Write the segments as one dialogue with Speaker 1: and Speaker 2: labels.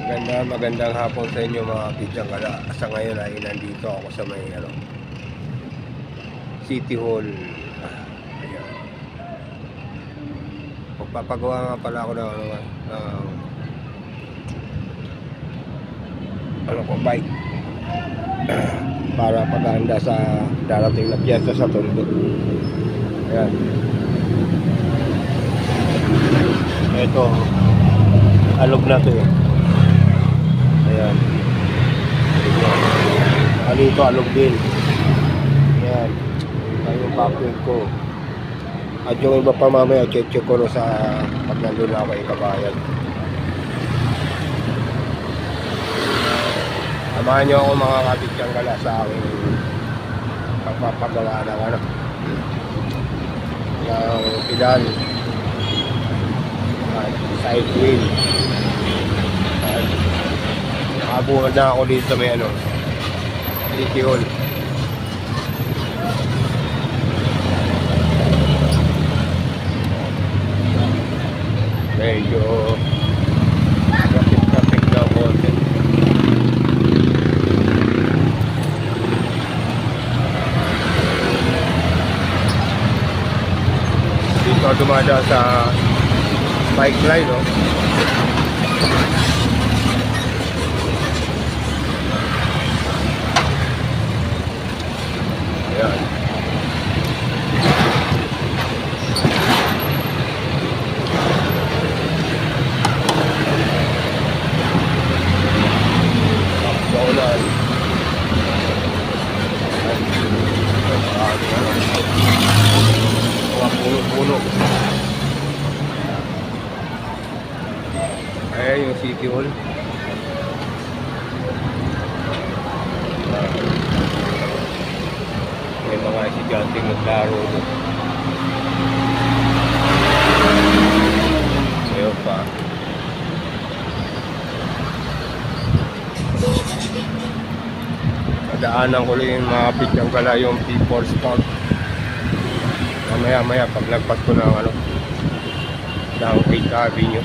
Speaker 1: Magandang hapon sa inyo mga pidyang kala. Sa ngayon ay nandito ako sa may City Hall. Ayan. Magpapagawa nga pala ako ng bike para paghahanda sa darating na piyesta sa Tondo. Ayan. Ito, alog na to eh. Ayan. Ito, alog din. Ayan. Ayan yung background ko. At yung iba pa mamaya, check ko sa pag nandun na ako ikabayan. Samahan nyo ako mga kapityang kala sa aking pagpapagawa ng pedal at side wheel. Nakabuhad na ako dito sa may City Hall. Medyo traffic na konti. Dito dumada sa bike line, no? Ayan. Baulan. Puno-puno. Ayan yung City Hall. May mga estudyanteng naglaro doon. Ayun pa. Padaanan ko lang yung mga pityang kala yung People's Park. Maya paglagpas ko ng ng 8th Avenue.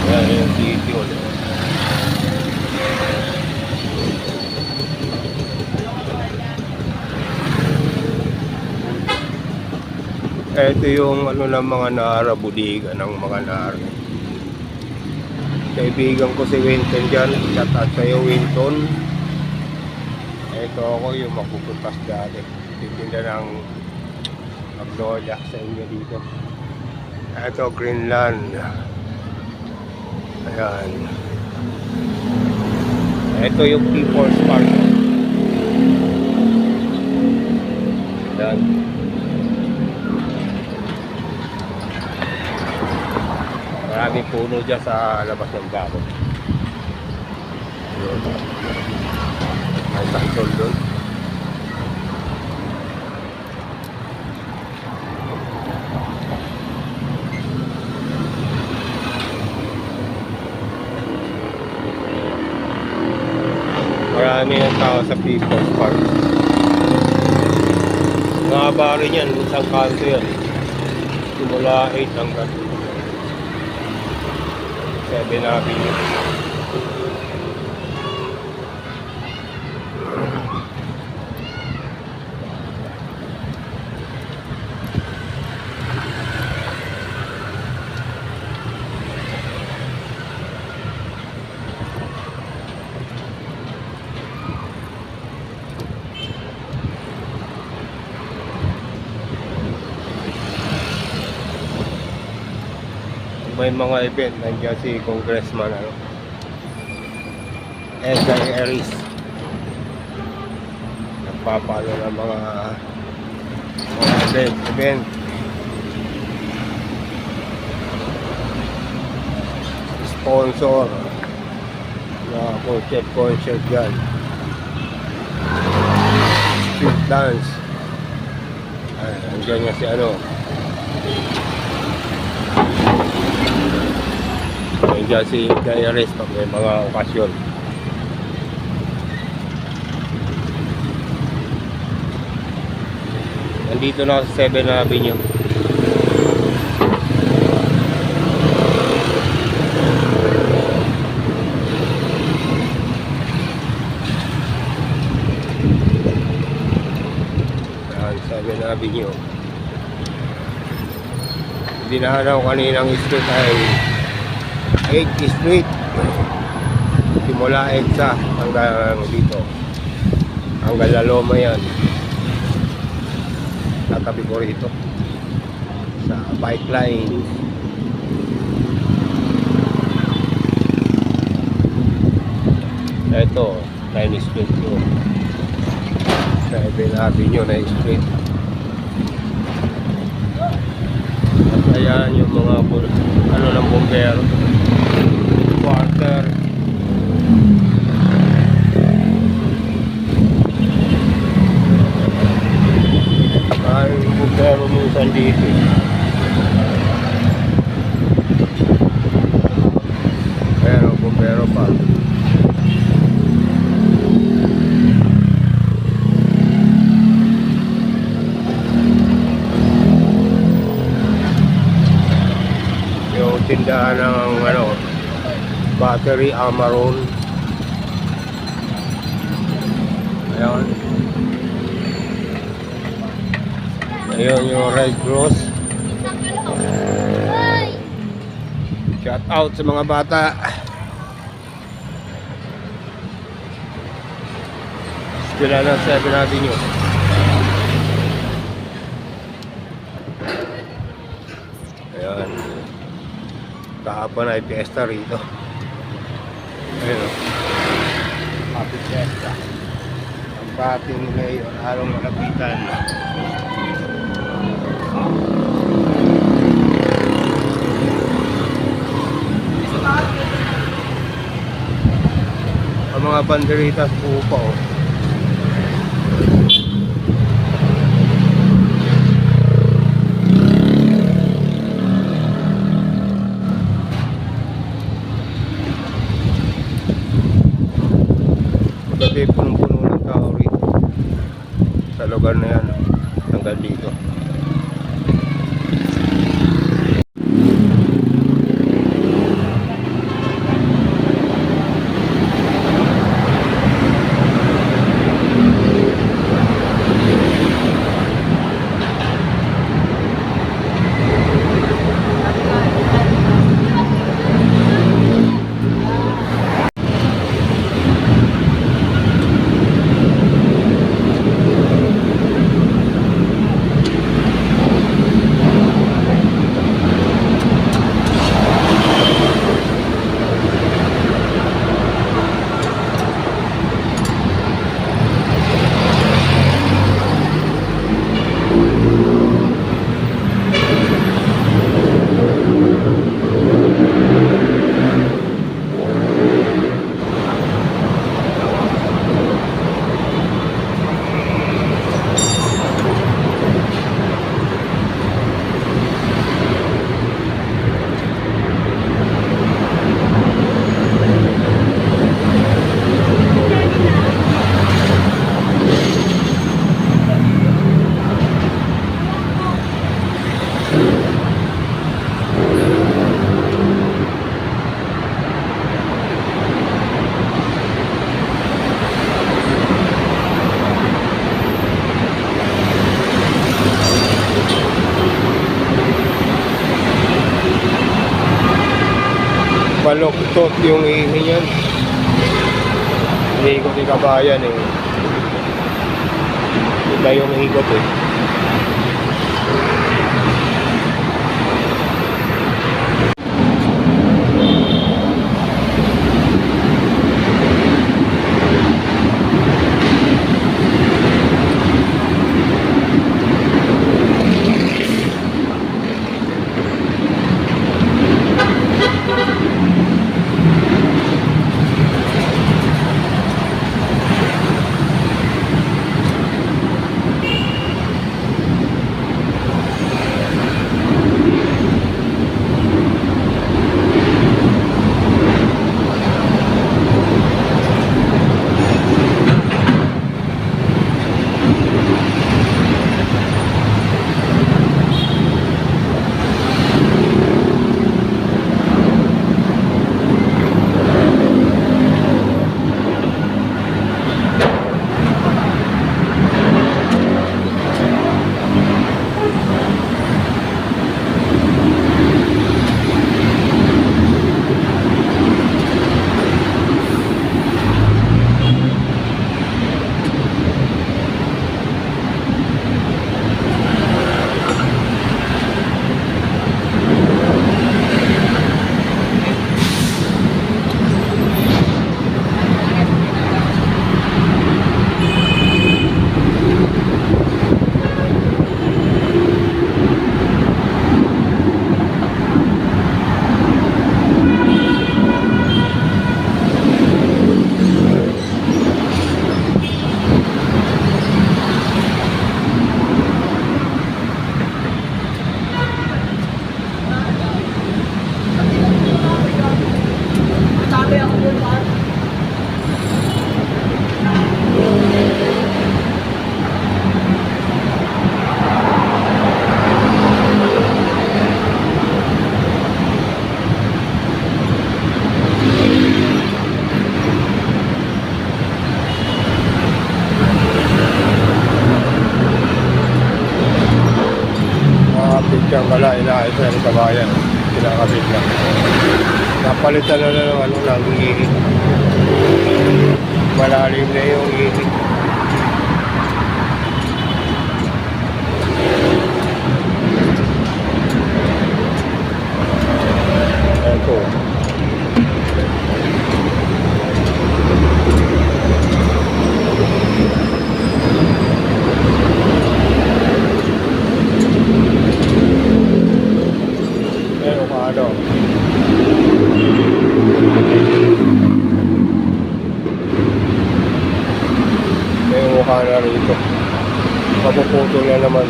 Speaker 1: Ayan yung City Hall. Ito yung ng mga Nara, budiga ng mga Nara. Kaibigan ko si Winton dyan. Shout out sa'yo, Winton. Ito ako yung mapupuntas dati. Titinda ng Magnolia sa inyo dito. Ito, Greenland. Ayan. Ito yung People's Park. Ayan. Maraming puno dyan sa labas ng bako. May santol doon. Marami ang tao sa People's Park. Mga bari niyan, isang kanto yan. Simula 8 hanggang 7 Avenue. May mga event, nandiyan si Congressman Edgar Eris, nagpapalo ng mga event. Sponsor na concert dyan, street dance. Nandiyan nga si Nandiyan si Gaiares pag may mga okasyon. Nandito na ako sa 7 Avenue. Yan, 7 Avenue. Dinahan ako kaninang street ay 8th Street. Simula EDSA hanggang dito. Hanggang Laloma yan. Tatabi ko rito sa bike line. Ito 9th Street yun. 7 Avenue 9th Street. At ayan yung mga ano ng bumbero, quarter. Ay, bumbero minsan dito. Pero bumbero pa. Yung tindahan ng ano, battery Amaron. Ayan. Ayun yung Red Cross. Shout out sa mga bata. Sila na 7 Avenue. Ayan. Kahapon ay fiesta rito. Ayun o. Happy fiesta. Ang pating ngayon, halong malapitan. Ang mga banderitas po pa o. Gabi punong-puno ng tao rito sa lugar na yan hanggang dito. Baluktot yung ihi niyan. Ikot ni kabayan eh. Iba yung ikot eh. ayos na rin sa bayan. Kinakabit na. Napalitan na ng ano, ng ihig. Malalim na yung ihig. Ito. Ano? May mukha na rito. Mapuputol na naman.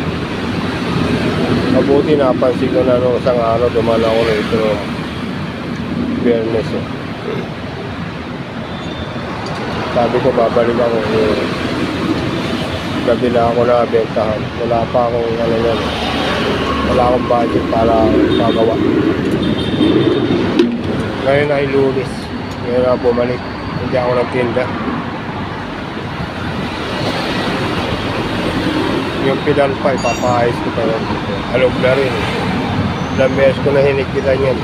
Speaker 1: Mabuti napansin ko na nung isang araw dumaan ako rito nung Biyernes. Sabi ko babalik ako. Gabi na ako na bentahan. Wala pa akong ano yan. Wala akong budget para magawa. Ngayon ay Lunes. Ngayon ako bumalik. Hindi ako nagtinda. Yung pedal pa, ipapahayos ko pa yun. Alog na rin. Ilang beses ko na hinikitan yan.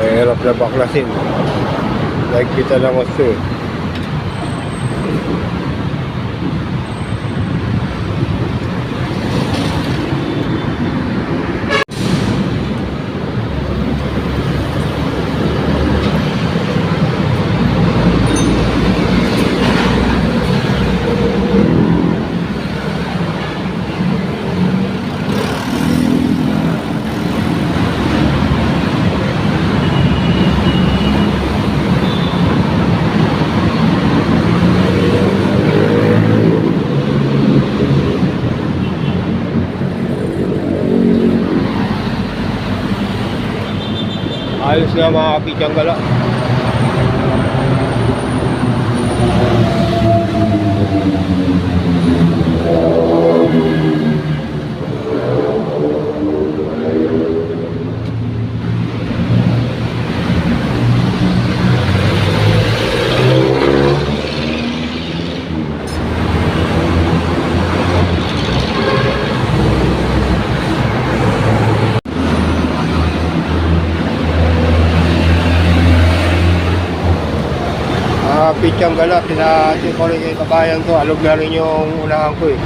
Speaker 1: Hirap na baklasin. Nagkita lang ako eh. Ayos nga mga kapityang gala. Pityang gala, sinasin ko rin yung kabayan ko, alog na rin yung unahan ko eh.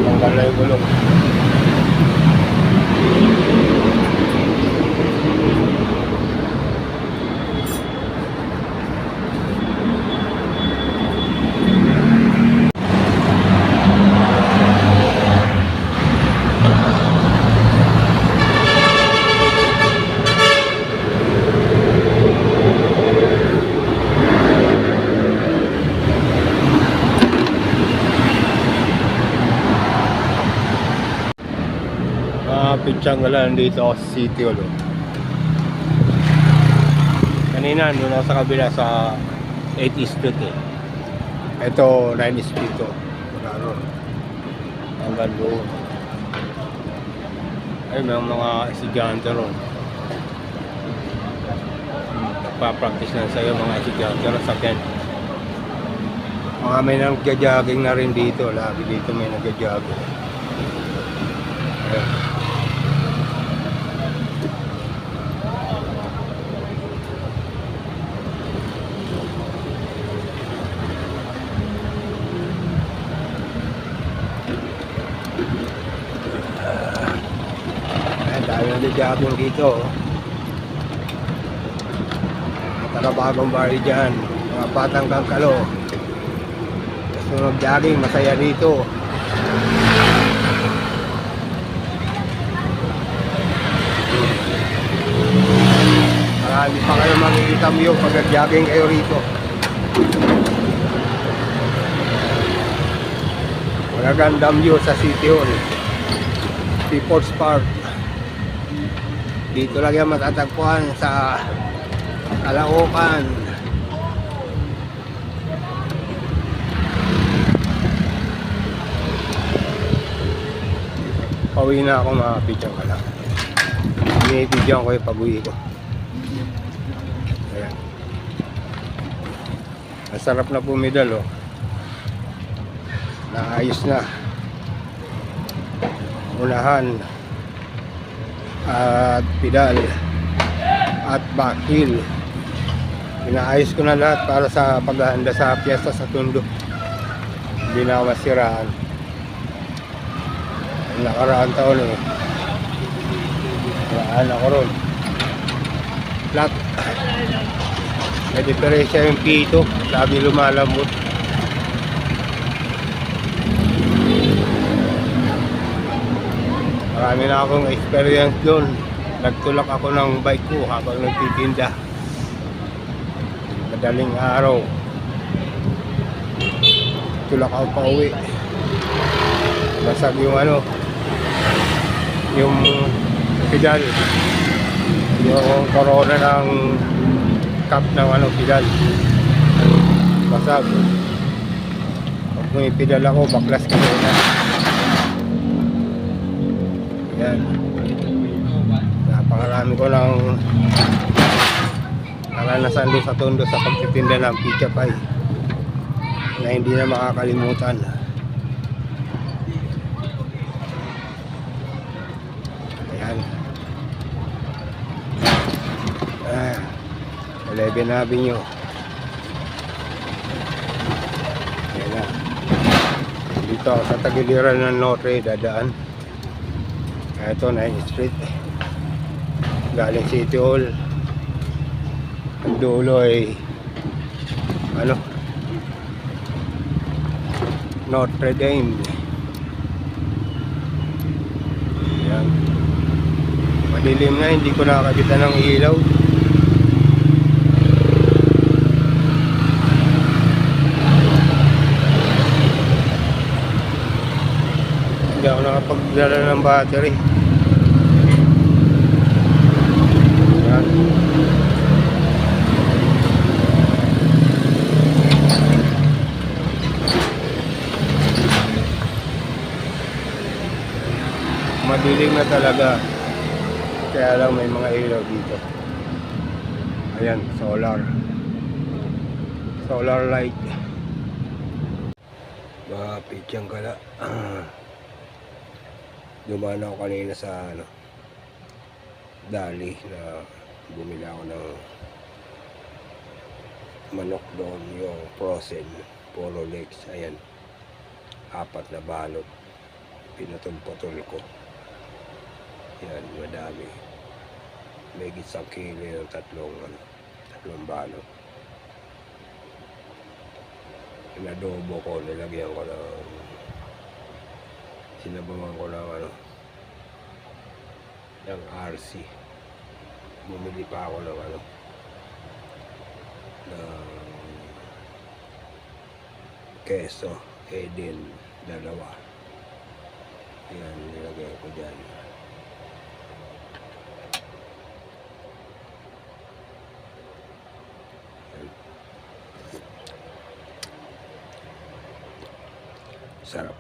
Speaker 1: Tanggal na yung gulong. Pichanggalan dito ako sa City Hall. Kanina doon ako sa kabila sa 8 Street eh. Ito 9 Street to. Ano? Hanggang doon. Ay, may mga estudyante ron. Nagpa-practice na sa'yo mga estudyante ron sa tent. Mga may nag-jogging na rin dito. Lagi dito may nag-jogging. Ayan. Dahil nag-jogging dito. Bagong bari dyan, mga batang kangkalo. Gusto mag-jogging, masaya dito. Marami pa kayo makikita view pag nag-jogging kayo rito. Magagandang view sa City Hall, People's Park. Dito lang yan matatagpuan sa Caloocan. Pauwi na ako mga pidyang ka lang. Binibidyan ko yung pag-uwi ko. Ayan. Masarap na pumidal oh. Naayos na. Unahan at pedal at backheel. Inaayos ko na lahat para sa paghahanda sa piyesta sa Tondo. Hindi na ako masiraan. Nakaraan taon eh. Nakaraan ako ron. Flat. May diferensya yung pito. Lagi lumalambot. Marami na akong experience doon. Nagtulak ako ng bike ko habang nagtitinda. Madaling araw. Tulak ako pa uwi. Basag yung ano, yung pedal. Yung corona ng cap ng ano, pedal. Basag. Pag may pedal ako, baklas ko na. Yan. Napakarami ko ng naranasan doon sa Tondo sa pagtitinda ng pizza pie na hindi na makakalimutan. Ayan. 11 Avenue. Ayan na. Dito sa tagiliran ng Notre dadaan. Ito 9 Street. Galing City Hall. Ang dulo ay ano, Notre Dame. Ayan. Madilim na, hindi ko nakakabitan ng ilaw. Hindi ako nakapagdala ng battery. Ayan. Madilim na talaga, kaya lang may mga ilaw dito. Ayan, solar light. Pidyang kala. Dumaan ako kanina sa ano, Dali na bumili ako ng manok doon, yung frozen polo legs. Ayan, 4 na balot, pinutol-putol ko. Yan, madami. May isang kilo yung tatlong balot. Inadobo ko, nilagyan ko ng sinabawan ko ng ano, ng RC. Bumili pa ako ng ano, ng keso, Edel, 2. Yan, nilagay ko dyan. Sarap.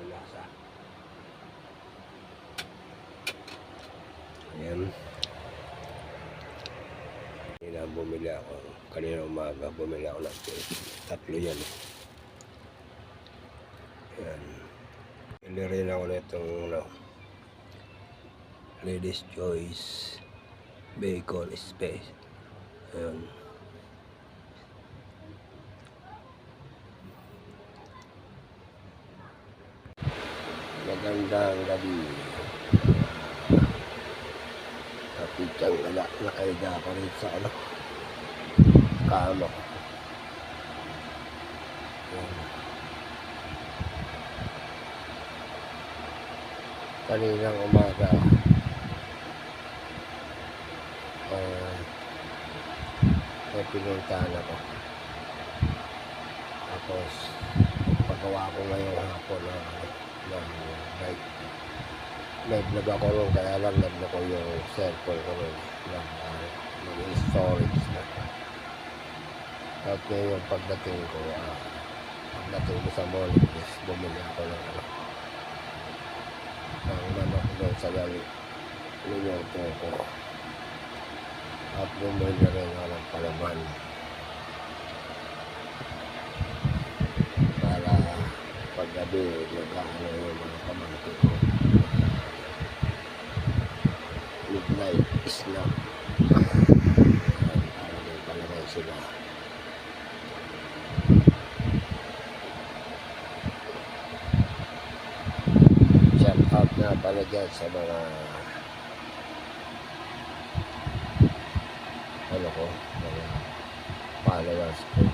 Speaker 1: Yung lasa. Ayan. Kanina umaga bumili ako ng tatlo yan. Ayan. Pili rin ako na itong Ladies Choice Bacon Space. Ayan. Magandang gabi. Kapitang nakahiga ako rin sa kama ko. Kaninang umaga may pinuntahan ako. Tapos pagawa ko ngayong hapon ng bike. Nag-vlog ako rin, kaya lang nag-vlog ko yung cellphone ko rin ng storage na. At ngayon pagdating ko sa mall, bumili ako ng manok doon sa niluto ko. At bumili na rin ako ng palaman para paggabi nagkakano yung mga pamangkin ko. Midnight snack. Para may palagay sila. Shout out na pala dyan sa mga mga followers ko,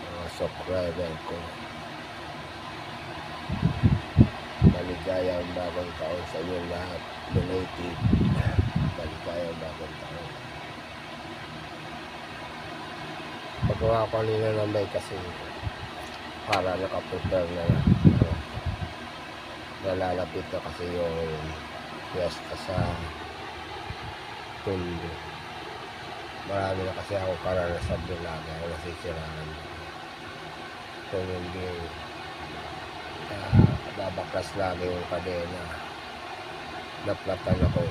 Speaker 1: mga subscriber ko. Maligayang bagong taon sa inyo lahat. Belated maligayang bagong taon. Pagawa ko kanina ng bike kasi para nakaprepare na nalalapit na kasi yung fiesta sa Tondo. Marami na kasi ako para nasa Bulaga na nasisiraan. Kung hindi babaklas lagi yung kadena, naplatan ako.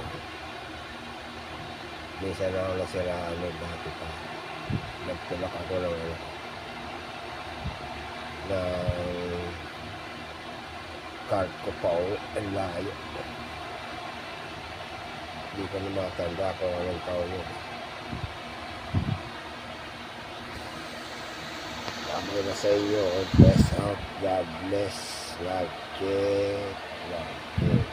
Speaker 1: Minsan ako nasiraan ng dati pa. Nagtulak ako ng card ko pa ang layo. Hindi ko na matanda kung anong taon yun. Sabi na sa inyo, bless out, God bless, love, care, love, care.